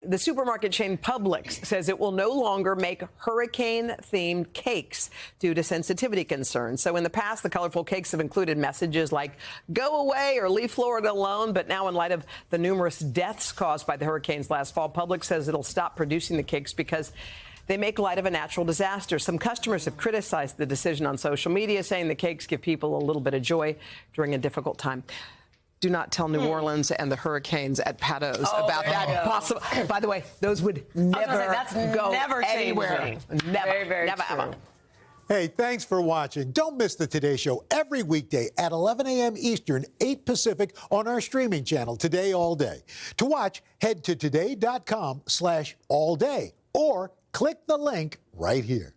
the supermarket chain Publix says it will no longer make hurricane-themed cakes due to sensitivity concerns. So in the past, the colorful cakes have included messages like, go away or leave Florida alone. But now, in light of the numerous deaths caused by the hurricanes last fall, Publix says it'll stop producing the cakes because they make light of a natural disaster. Some customers have criticized the decision on social media, saying the cakes give people a little bit of joy during a difficult time. Do not tell New Orleans and the hurricanes at Pato's about that possible. By the way, those would never go anywhere. Never, ever. Hey, thanks for watching. Don't miss the Today Show every weekday at 11 a.m. Eastern, 8 Pacific on our streaming channel, Today All Day. To watch, head to today.com/allday or click the link right here.